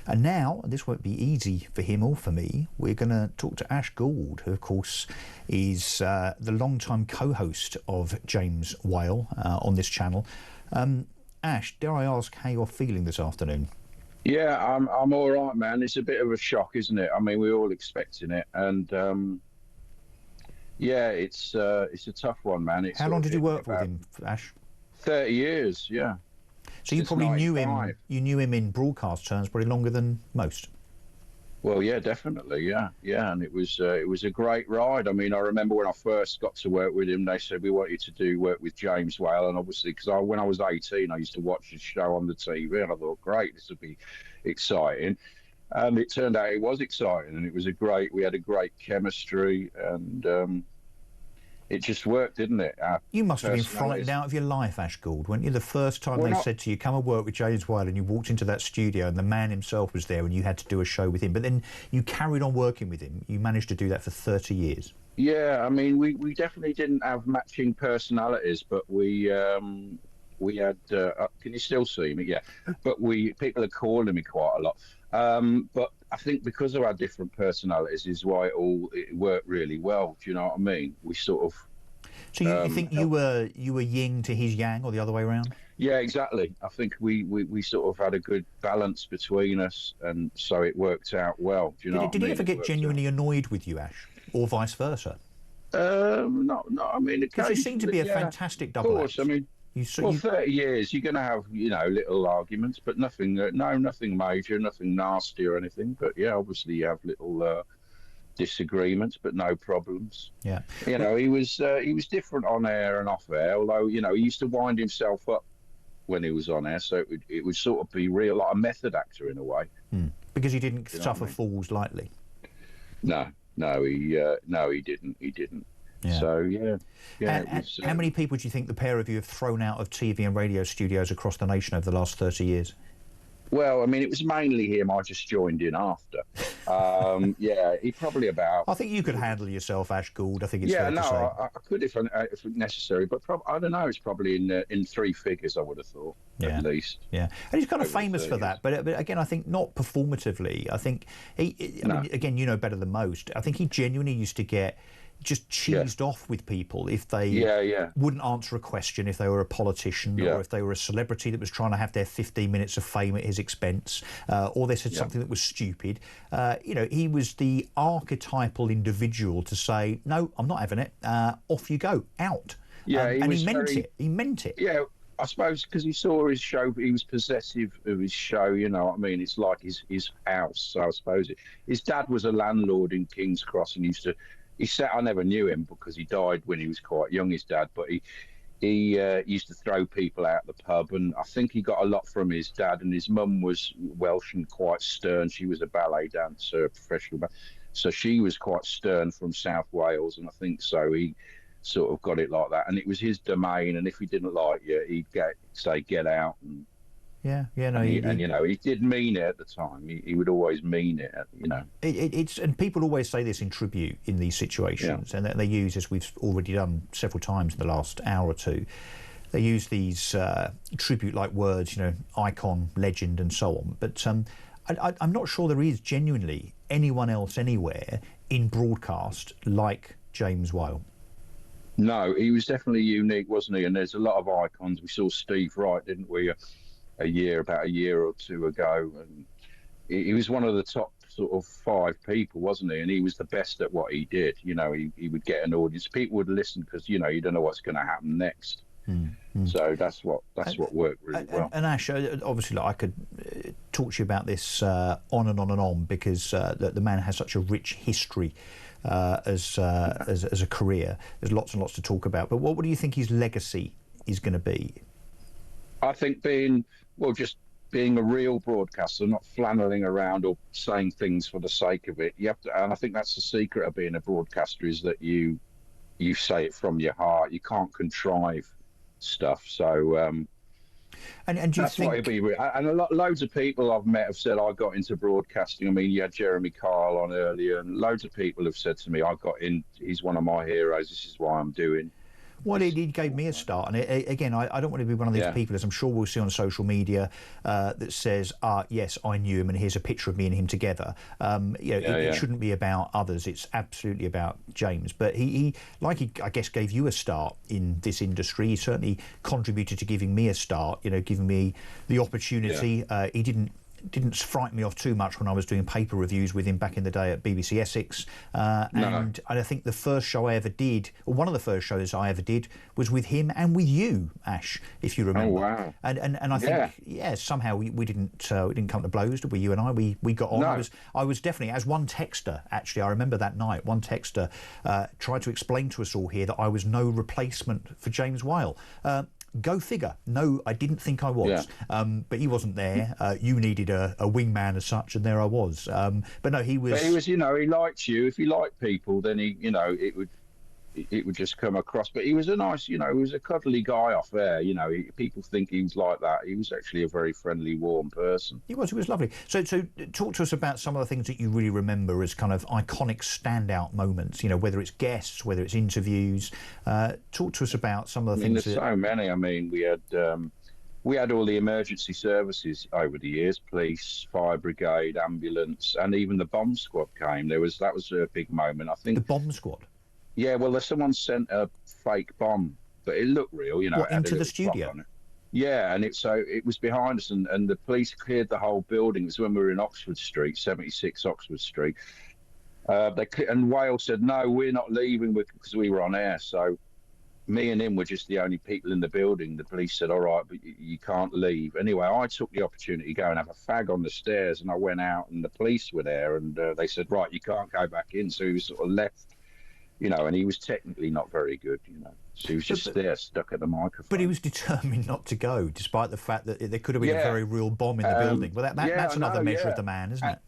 And now, and this won't be easy for him or for me, we're going to talk to Ash Gould, who of course is the long-time co-host of James Whale on this channel. Ash, dare I ask how you're feeling this afternoon? Yeah, I'm all right, man. It's a bit of a shock, isn't it? I mean, we're all expecting it, and yeah, it's a tough one, man. It's how long did you work with him, Ash? 30 years, yeah. So you probably knew him. You knew him in broadcast terms probably longer than most. Well, yeah, definitely, yeah, and it was a great ride. I mean, I remember when I first got to work with him, they said we want you to do work with James Whale, and obviously, because when I was 18, I used to watch the show on the TV, and I thought, great, this would be exciting. And it turned out it was exciting, and we had a great chemistry, and it just worked, didn't it? You must have been frightened out of your life, Ash Gould, weren't you? The first time they said to you, come and work with James Whale, and you walked into that studio and the man himself was there and you had to do a show with him. But then you carried on working with him. You managed to do that for 30 years. Yeah, I mean, we definitely didn't have matching personalities, but we had, can you still see me? Yeah. But people are calling me quite a lot. But I think because of our different personalities is why it worked really well. Do you know what I mean? We sort of. So you think you were yin to his yang, or the other way around? Yeah, exactly. I think we sort of had a good balance between us, and so it worked out well. Do you know? Did he ever get genuinely annoyed with you, Ash, or vice versa? No. I mean, because you seem to be a fantastic double act. I mean. 30 years, you're going to have, little arguments, but nothing major, nothing nasty or anything. But yeah, obviously you have little disagreements, but no problems. Yeah. He was different on air and off air, although, he used to wind himself up when he was on air, so it would sort of be real, like a method actor in a way. Because he didn't suffer fools lightly. No, he didn't. Yeah. So yeah. How many people do you think the pair of you have thrown out of TV and radio studios across the nation over the last 30 years? Well, I mean, it was mainly him. I just joined in after. Yeah, he probably about. I think you could handle yourself, Ash Gould. I think it's fair to say. I could if necessary, but I don't know. It's probably in three figures. I would have thought, at least. Yeah, and he's kind of famous for that. But again, I think not performatively. I think I mean, again, you know better than most. I think he genuinely used to get just cheesed off with people if they wouldn't answer a question, if they were a politician or if they were a celebrity that was trying to have their 15 minutes of fame at his expense, or they said something that was stupid. He was the archetypal individual to say, no, I'm not having it, off you go, out. Yeah, and he meant it. Yeah, I suppose because he saw his show, he was possessive of his show, you know what I mean? It's like his house, so I suppose his dad was a landlord in King's Cross, and I never knew him because he died when he was quite young, his dad, but he used to throw people out the pub, and I think he got a lot from his dad, and his mum was Welsh and quite stern. She was a ballet dancer, a professional, so she was quite stern from South Wales, and I think so he sort of got it like that, and it was his domain, and if he didn't like you, he'd say get out. And he did mean it at the time. He would always mean it, and people always say this in tribute in these situations, and they use, as we've already done several times in the last hour or two, they use these tribute-like words, icon, legend, and so on. But I'm not sure there is genuinely anyone else anywhere in broadcast like James Whale. No, he was definitely unique, wasn't he? And there's a lot of icons. We saw Steve Wright, didn't we? About a year or two ago, and he was one of the top sort of 5 people, wasn't he? And he was the best at what he did. He would get an audience. People would listen because you don't know what's going to happen next. So that's what worked really well. And Ash, obviously, I could talk to you about this on and on and on, because the man has such a rich history as a career. There's lots and lots to talk about. But what do you think his legacy is going to be? I think just being a real broadcaster, not flanneling around or saying things for the sake of it. You have to, and I think that's the secret of being a broadcaster, is that you say it from your heart. You can't contrive stuff. So and do you think? What it'd be. And loads of people I've met have said I got into broadcasting. I mean, you had Jeremy Kyle on earlier, and loads of people have said to me, I got in. He's one of my heroes. This is why I'm doing Well, he gave me a start, and again, I don't want to be one of these people, as I'm sure we'll see on social media, that says, yes, I knew him, and here's a picture of me and him together. It shouldn't be about others. It's absolutely about James. But he, I guess, gave you a start in this industry. He certainly contributed to giving me a start, giving me the opportunity. He didn't frighten me off too much when I was doing paper reviews with him back in the day at BBC Essex. And I think the first show I ever did, or one of the first shows I ever did, was with him and with you, Ash, if you remember. Oh, wow. And I think, somehow we didn't come to blows, did we? You and I, we got on. No. I was definitely, as one texter, actually, I remember that night, one texter tried to explain to us all here that I was no replacement for James Whale. Go figure. No, I didn't think I was. But he wasn't there. You needed a wingman as such, and there I was. But no, he was. But he was, he liked you. If he liked people, then it would just come across. But he was a nice, he was a cuddly guy off there. People think he was like that. He was actually a very friendly, warm person. He was lovely. So talk to us about some of the things that you really remember as kind of iconic standout moments, whether it's guests, whether it's interviews. Talk to us about some of the things. There's so many. We had all the emergency services over the years: police, fire brigade, ambulance, and even the bomb squad came. That was a big moment. I think the bomb squad. Yeah, well, someone sent a fake bomb, but it looked real, What, into the studio? Yeah, and it was behind us, and the police cleared the whole building. It was when we were in Oxford Street, 76 Oxford Street. And Whale said, no, we're not leaving because we were on air. So me and him were just the only people in the building. The police said, all right, but you can't leave. Anyway, I took the opportunity to go and have a fag on the stairs, and I went out, and the police were there, and they said, right, you can't go back in. So he was sort of left. And he was technically not very good, So he was just there, stuck at the microphone. But he was determined not to go, despite the fact that there could have been a very real bomb in the building. Well, that's another measure of the man, isn't it?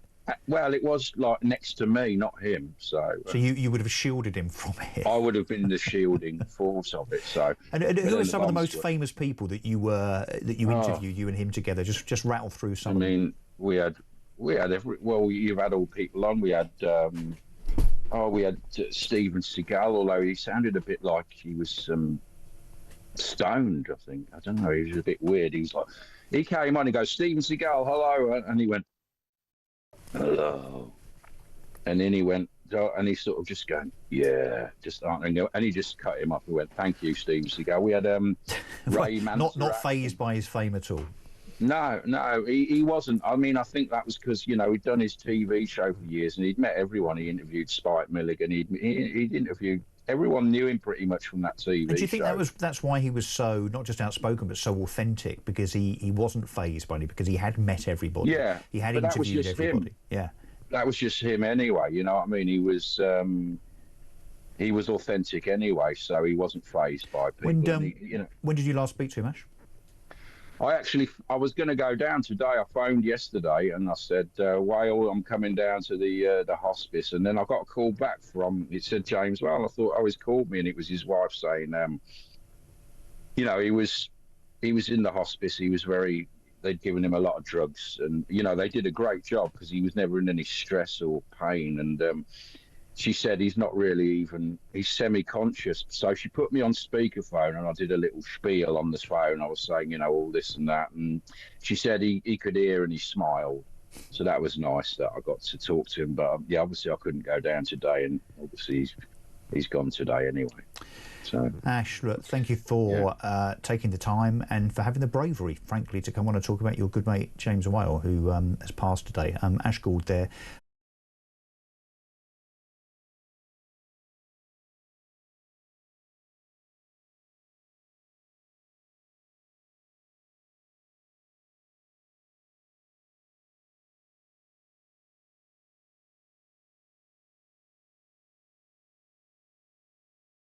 Well, it was like next to me, not him. So you would have shielded him from it. I would have been the shielding force of it. So. And who are some of the most famous people that you interviewed, you and him together? Just rattle through some. I mean, we had you've had all people on. We had. We had Steven Seagal, although he sounded a bit like he was stoned, I think. I don't know, he was a bit weird. He came on and goes, Steven Seagal, hello. And he went, hello. And then he went, and he sort of just going, yeah, just answering. And he just cut him off and went, thank you, Steven Seagal. We had Ray Mansour. Not fazed by his fame at all. No, he wasn't. I mean, I think that was because, he'd done his TV show for years, and he'd met everyone. He interviewed Spike Milligan. He'd interviewed everyone, knew him pretty much from that TV show. And do you think that's why he was so, not just outspoken, but so authentic, because he wasn't fazed by it, because he had met everybody. Yeah. He had interviewed everybody. Him. Yeah. That was just him anyway, you know what I mean? He was authentic anyway, so he wasn't fazed by people. When did you last speak to him, Ash? I was going to go down today. I phoned yesterday and I said, Whale, I'm coming down to the hospice. And then I got a call back it said James Whale. I thought, he's called me, and it was his wife saying, he was in the hospice. They'd given him a lot of drugs, and, they did a great job because he was never in any stress or pain. And she said he's not really he's semi-conscious. So she put me on speakerphone, and I did a little spiel on the phone. I was saying, all this and that. And she said he could hear, and he smiled. So that was nice that I got to talk to him. But obviously I couldn't go down today, and obviously he's gone today anyway. So, Ash, look, thank you for taking the time and for having the bravery, frankly, to come on and talk about your good mate James Whale, who has passed today. Ash Gould there,